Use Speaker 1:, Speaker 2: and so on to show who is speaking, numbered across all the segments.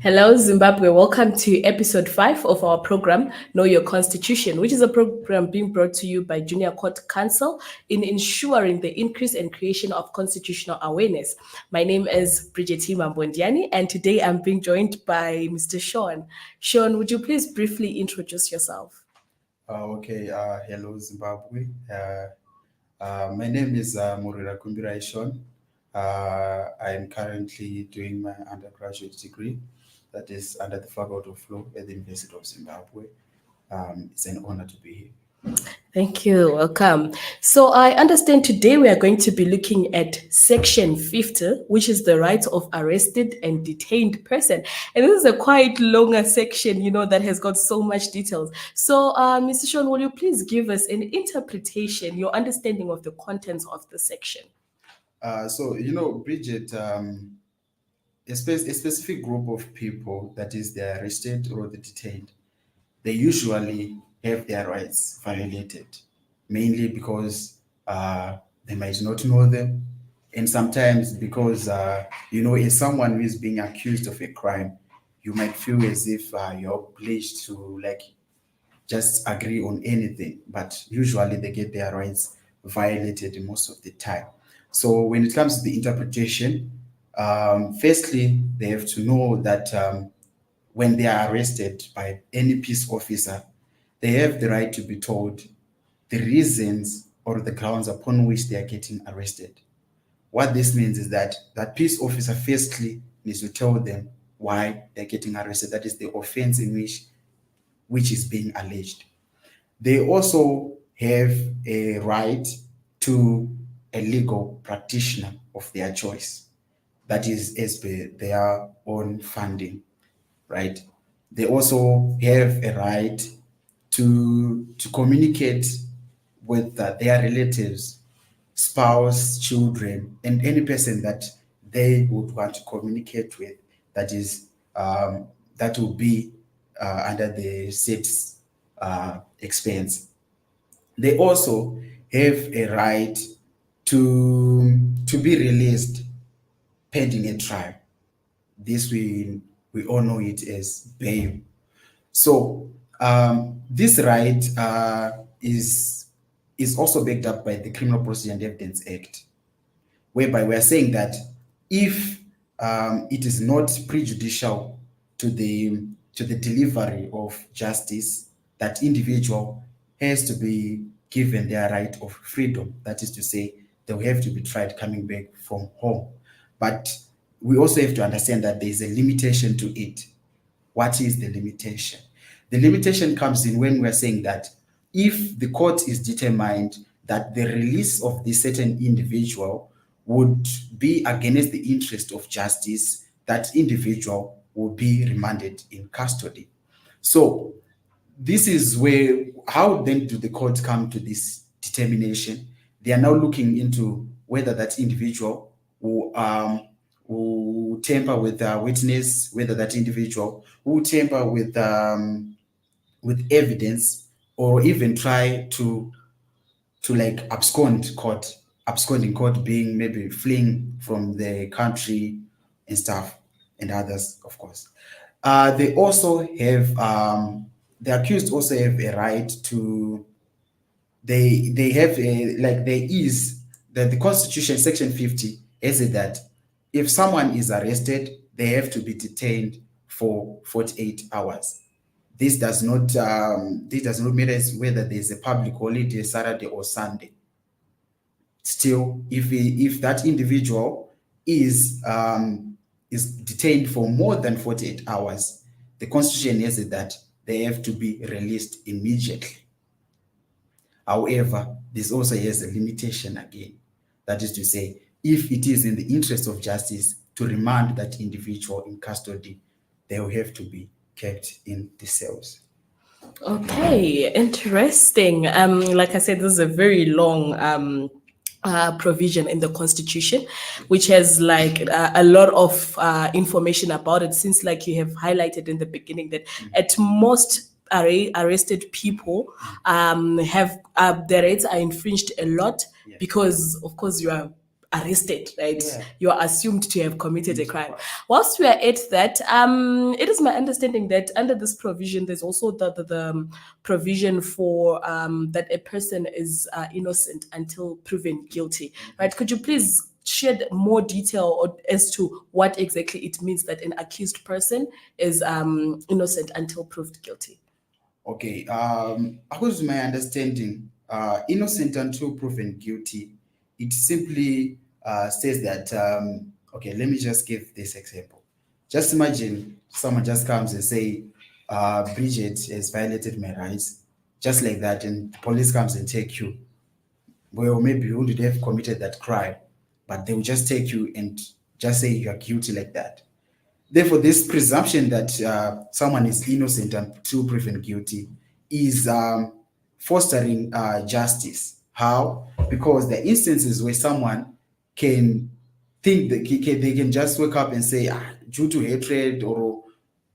Speaker 1: Hello, Zimbabwe. Welcome to episode 5 of our program, Know Your Constitution, which is a program being brought to you by Junior Court Council in ensuring the increase and creation of constitutional awareness. My name is Bridget Mbondiani, and today I'm being joined by Mr. Sean. Sean, would you please briefly introduce yourself?
Speaker 2: Hello, Zimbabwe. My name is Murira Kumbirai Sean. I am currently doing my undergraduate degree, that is under the Faculty of Law at the University of Zimbabwe. It's an honor to be here.
Speaker 1: Thank you. Welcome. So I understand today we are going to be looking at Section 50, which is the rights of arrested and detained person. And this is a quite longer section, that has got so much details. So, Mr. Sean, will you please give us an interpretation, your understanding of the contents of the section?
Speaker 2: Bridget, a specific group of people, that is, they're arrested or they're detained, they usually have their rights violated, mainly because they might not know them, and sometimes because as someone who is being accused of a crime, you might feel as if you're obliged to just agree on anything, but usually they get their rights violated most of the time. So when it comes to the interpretation, firstly, they have to know that when they are arrested by any peace officer, they have the right to be told the reasons or the grounds upon which they are getting arrested. What this means is that peace officer firstly needs to tell them why they're getting arrested. That is the offense in which is being alleged. They also have a right to a legal practitioner of their choice. That is as per their own funding, right? They also have a right to communicate with their relatives, spouse, children, and any person that they would want to communicate with. That is, that will be under the state's expense. They also have a right to be released pending a trial. This we all know it as bail. So this right is also backed up by the Criminal Procedure and Evidence Act, whereby we are saying that if it is not prejudicial to the delivery of justice, that individual has to be given their right of freedom. That is to say, they will have to be tried coming back from home. But we also have to understand that there is a limitation to it. What is the limitation? The limitation comes in when we're saying that if the court is determined that the release of this certain individual would be against the interest of justice, that individual will be remanded in custody. So this is where, how then do the courts come to this determination? They are now looking into whether that individual will tamper with a witness, whether that individual will tamper with evidence, or even try to abscond court. Absconding court being maybe fleeing from the country and stuff, and others, of course. They also have the accused also have a right to. They have a there is the Constitution, Section 50, has it that if someone is arrested, they have to be detained for 48 hours. This does not matter whether there's a public holiday, Saturday or Sunday. Still, if that individual is detained for more than 48 hours, the Constitution has it that they have to be released immediately. However, this also has a limitation again. That is to say, if it is in the interest of justice to remand that individual in custody, they will have to be kept in the cells.
Speaker 1: Okay, interesting. Like I said, this is a very long provision in the Constitution, which has a lot of information about it. Since, like you have highlighted in the beginning, that at most arrested people have their rights are infringed a lot, because, of course, you are arrested, right?
Speaker 2: Yeah.
Speaker 1: You are assumed to have committed a crime.
Speaker 2: Right.
Speaker 1: Whilst we are at that, it is my understanding that under this provision, there's also the provision for that a person is innocent until proven guilty, right? Could you please shed more detail as to what exactly it means that an accused person is innocent until proved guilty?
Speaker 2: Okay. According to my understanding, innocent until proven guilty, it simply says that. Okay, let me just give this example. Just imagine someone just comes and say, "Bridget has violated my rights," just like that, and the police comes and take you. Well, maybe you wouldn't have committed that crime, but they will just take you and just say you are guilty like that. Therefore, this presumption that someone is innocent until proven guilty is fostering justice. How? Because the instances where someone can think that they can just wake up and say, due to hatred or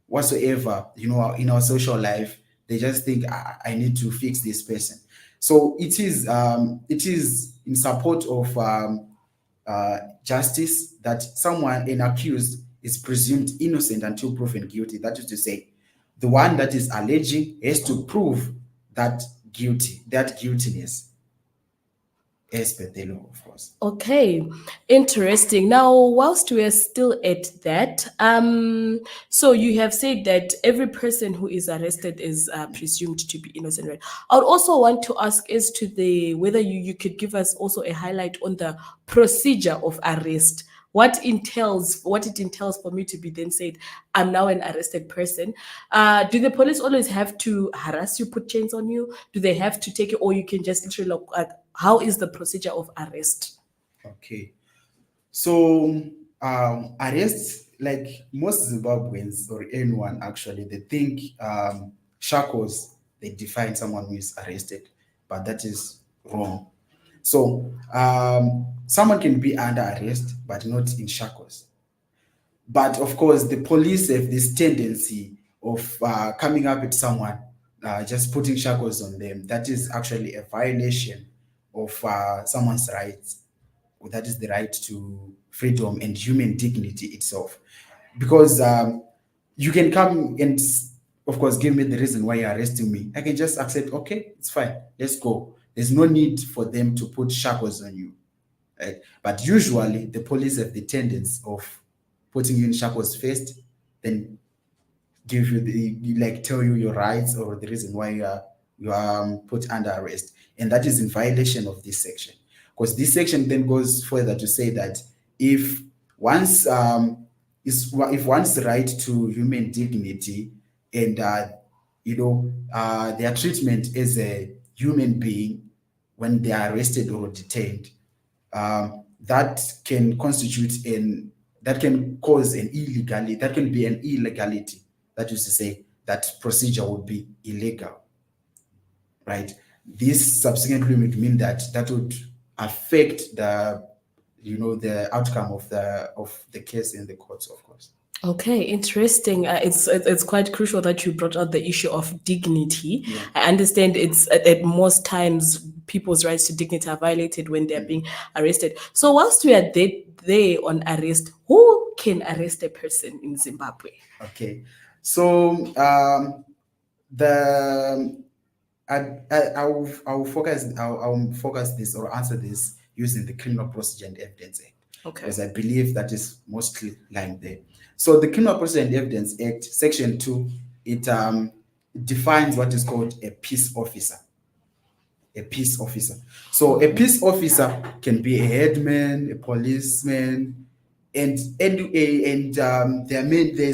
Speaker 2: whatsoever, in our social life, they just think, I need to fix this person. So it is in support of justice that someone, an accused, is presumed innocent until proven guilty. That is to say, the one that is alleging has to prove that guiltiness, as per the law, of course.
Speaker 1: Okay, interesting. Now, whilst we are still at that, so you have said that every person who is arrested is presumed to be innocent, right? I would also want to ask as to the whether you could give us also a highlight on the procedure of arrest. What it entails for me to be then said, I'm now an arrested person. Do the police always have to harass you, put chains on you? Do they have to take you, or you can just literally how is the procedure of arrest?
Speaker 2: Okay. So, arrests, like most Zimbabweans or anyone actually, they think shackles, they define someone who is arrested, but that is wrong. So, someone can be under arrest, but not in shackles. But of course, the police have this tendency of coming up with someone, just putting shackles on them. That is actually a violation of someone's rights. That is the right to freedom and human dignity itself. Because you can come and, of course, give me the reason why you're arresting me. I can just accept, okay, it's fine, let's go. There's no need for them to put shackles on you. Right? But usually the police have the tendency of putting you in shackles first, then give you like tell you your rights or the reason why you are put under arrest, and that is in violation of this section. Because this section then goes further to say that if once if one's right to human dignity and their treatment as a human being when they are arrested or detained, that can constitute an that can cause an illegality, that can be an illegality. That is to say that procedure would be illegal, right? This subsequently would mean that that would affect the outcome of the case in the courts, of course.
Speaker 1: Okay, interesting. It's quite crucial that you brought out the issue of dignity.
Speaker 2: Yeah.
Speaker 1: I understand it's at most times people's rights to dignity are violated when they're being arrested. So whilst we are there on arrest, who can arrest a person in Zimbabwe?
Speaker 2: Okay, so the I will focus this or answer this using the Criminal Procedure and Evidence Act,
Speaker 1: Okay.
Speaker 2: because I believe that is mostly lying there. So the Criminal Procedure and Evidence Act, Section 2, it defines what is called a peace officer. A peace officer. So a peace officer can be a headman, a policeman, and there's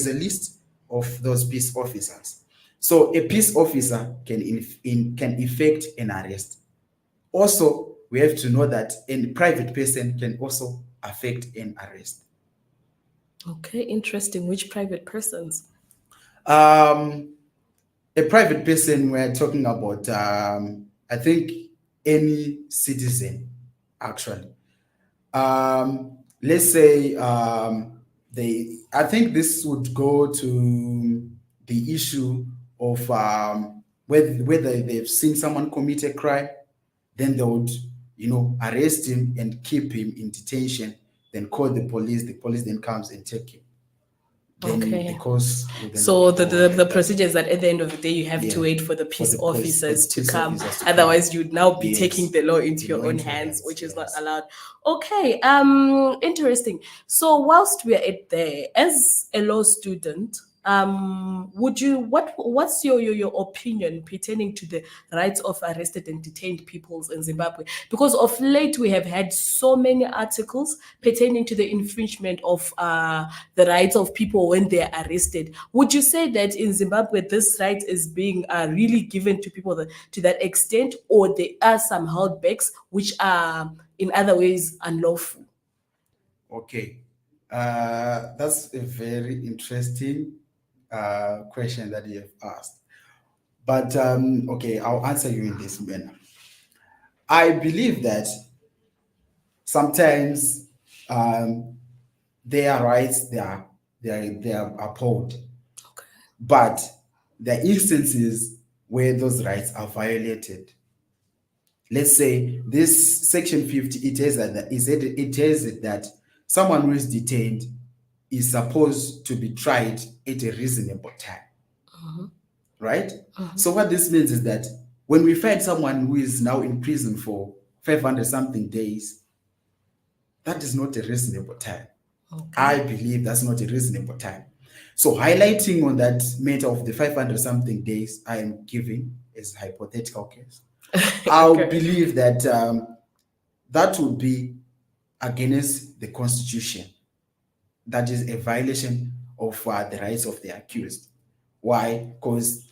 Speaker 2: a list of those peace officers. So a peace officer can effect an arrest. Also, we have to know that a private person can also affect an arrest.
Speaker 1: Okay, interesting. Which private persons?
Speaker 2: Um, a private person, we're talking about, I think, any citizen, actually. Let's say I think this would go to the issue of whether they've seen someone commit a crime, then they would arrest him and keep him in detention, then call the police then comes and take him. Then the
Speaker 1: Okay.
Speaker 2: course will then
Speaker 1: So
Speaker 2: go
Speaker 1: the
Speaker 2: like that.
Speaker 1: procedure is that at the end of the day, you have
Speaker 2: Yeah,
Speaker 1: to wait for the
Speaker 2: for
Speaker 1: peace
Speaker 2: the police, for the
Speaker 1: officers to
Speaker 2: peace
Speaker 1: come.
Speaker 2: officers to come.
Speaker 1: Otherwise, you'd now be taking
Speaker 2: Yes,
Speaker 1: the law into
Speaker 2: the
Speaker 1: your
Speaker 2: law
Speaker 1: own
Speaker 2: into your
Speaker 1: hands,
Speaker 2: hands.
Speaker 1: which is not
Speaker 2: Yes.
Speaker 1: allowed. Okay. Interesting. So whilst we are at there, as a law student, would you what's your opinion pertaining to the rights of arrested and detained peoples in Zimbabwe? Because of late we have had so many articles pertaining to the infringement of the rights of people when they are arrested. Would you say that in Zimbabwe this right is being really given to people to that extent, or there are some holdbacks which are in other ways unlawful?
Speaker 2: Okay. That's a very interesting question that you have asked. But okay, I'll answer you in this manner. I believe that sometimes um, their rights they are upheld,
Speaker 1: Okay.
Speaker 2: but there are instances where those rights are violated. Let's say this section 50, it says that someone who is detained is supposed to be tried at a reasonable time, right? So what this means is that when we find someone who is now in prison for 500 something days, that is not a reasonable time.
Speaker 1: Okay.
Speaker 2: I believe that's not a reasonable time. So highlighting on that matter of the 500 something days I am giving as a hypothetical case, I'll
Speaker 1: Okay.
Speaker 2: believe that that would be against the constitution. That is a violation of the rights of the accused. Why? Because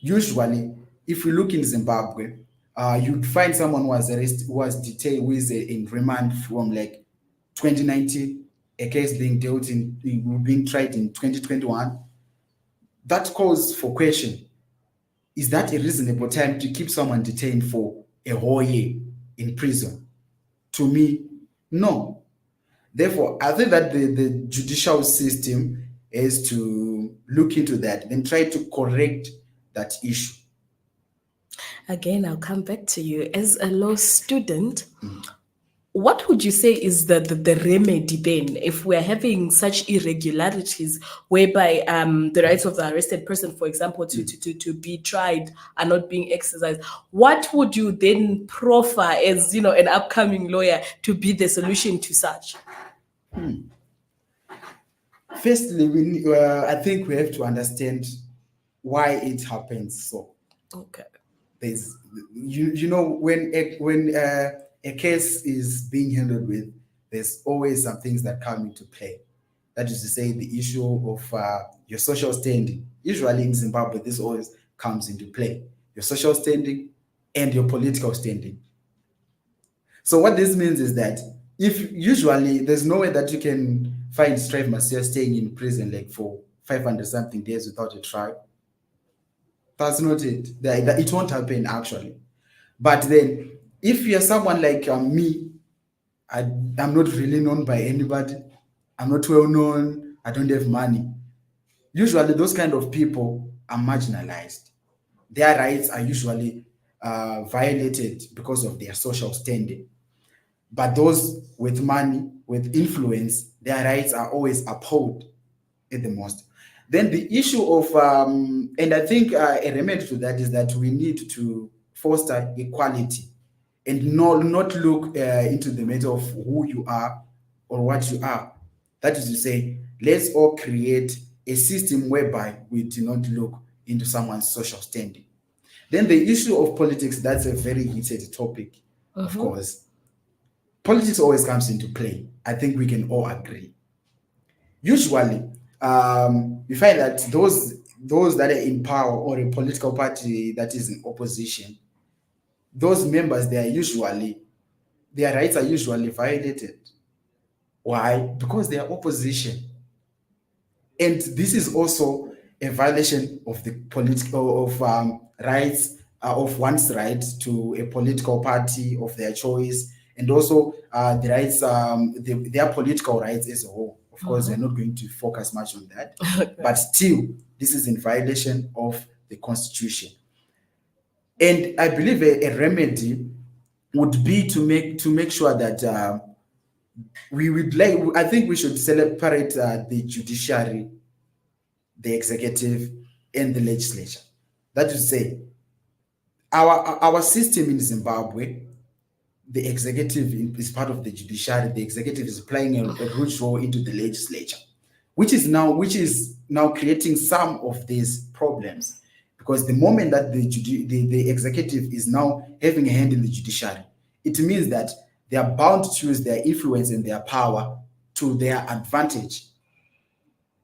Speaker 2: usually, if we look in Zimbabwe, you'd find someone who was arrested, who was detained, who is in remand from like 2019, a case being tried in 2021. That calls for question: is that a reasonable time to keep someone detained for a whole year in prison? To me, no. Therefore, I think that the judicial system is to look into that, then try to correct that issue.
Speaker 1: Again, I'll come back to you. As a law student, what would you say is the remedy then if we're having such irregularities whereby the rights of the arrested person, for example, to be tried are not being exercised? What would you then proffer as an upcoming lawyer to be the solution to such?
Speaker 2: Firstly, I think we have to understand why it happens. So
Speaker 1: Okay.
Speaker 2: there's when a case is being handled with, there's always some things that come into play. That is to say, the issue of your social standing. Usually in Zimbabwe, this always comes into play: your social standing and your political standing. So what this means is that if usually there's no way that you can find Strive Marcia staying in prison like for 500 something days without a trial. That's not it. It won't happen actually. But then, if you're someone like me, I'm not really known by anybody. I'm not well known. I don't have money. Usually, those kind of people are marginalized. Their rights are usually violated because of their social standing. But those with money, with influence, their rights are always upheld at the most. Then the issue of, and I think a remedy to that is that we need to foster equality and not look into the matter of who you are or what you are. That is to say, let's all create a system whereby we do not look into someone's social standing. Then the issue of politics, that's a very heated topic, of course. Politics always comes into play. I think we can all agree. Usually, we find that those that are in power or a political party that is in opposition, those members their rights are usually violated. Why? Because they are opposition. And this is also a violation of the political of rights of one's right to a political party of their choice, and also the rights, their political rights as a whole. Of course, we're not going to focus much on that, but still, this is in violation of the constitution. And I believe a remedy would be to make sure that we would like. I think we should separate the judiciary, the executive, and the legislature. That is to say, our system in Zimbabwe, the executive is part of the judiciary. The executive is playing a huge role into the legislature, which is now creating some of these problems, because the moment that the executive is now having a hand in the judiciary, it means that they are bound to use their influence and their power to their advantage.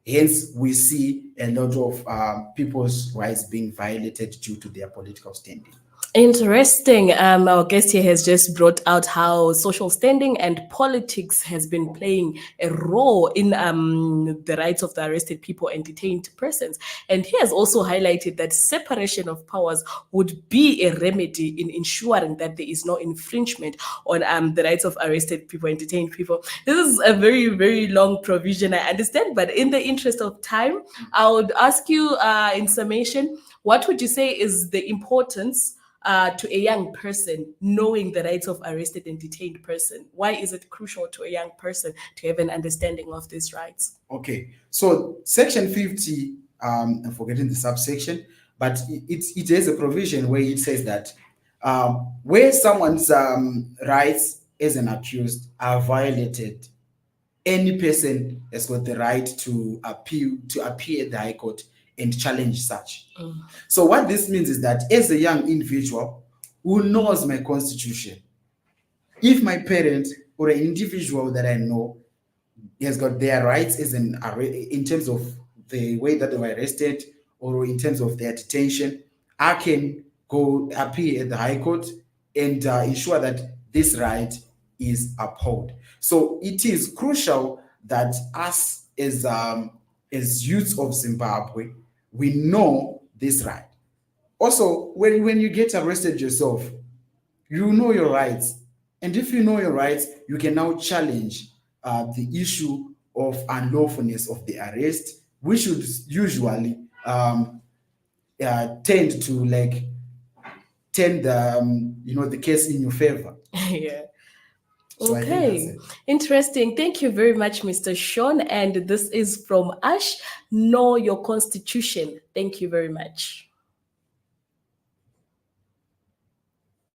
Speaker 2: Hence, we see a lot of people's rights being violated due to their political standing.
Speaker 1: Interesting. Our guest here has just brought out how social standing and politics has been playing a role in the rights of the arrested people and detained persons. And he has also highlighted that separation of powers would be a remedy in ensuring that there is no infringement on the rights of arrested people and detained people. This is a very, very long provision, I understand, but in the interest of time, I would ask you in summation, what would you say is the importance to a young person knowing the rights of arrested and detained person? Why is it crucial to a young person to have an understanding of these rights?
Speaker 2: Okay, so Section 50, I'm forgetting the subsection, but it has a provision where it says that where someone's rights as an accused are violated, any person has got the right to appear at the High Court and challenge such. So what this means is that as a young individual who knows my constitution, if my parent or an individual that I know has got their rights as in terms of the way that they were arrested or in terms of their detention, I can go appear at the High Court and ensure that this right is upheld. So it is crucial that us as youths of Zimbabwe, we know this right. Also, when you get arrested yourself, you know your rights. And if you know your rights, you can now challenge the issue of unlawfulness of the arrest, which should usually tend to like turn the case in your favor.
Speaker 1: Yeah.
Speaker 2: So I think that's
Speaker 1: Okay,
Speaker 2: it.
Speaker 1: interesting. Thank you very much, Mr. Sean. And this is from Ash. Know your constitution. Thank you very much.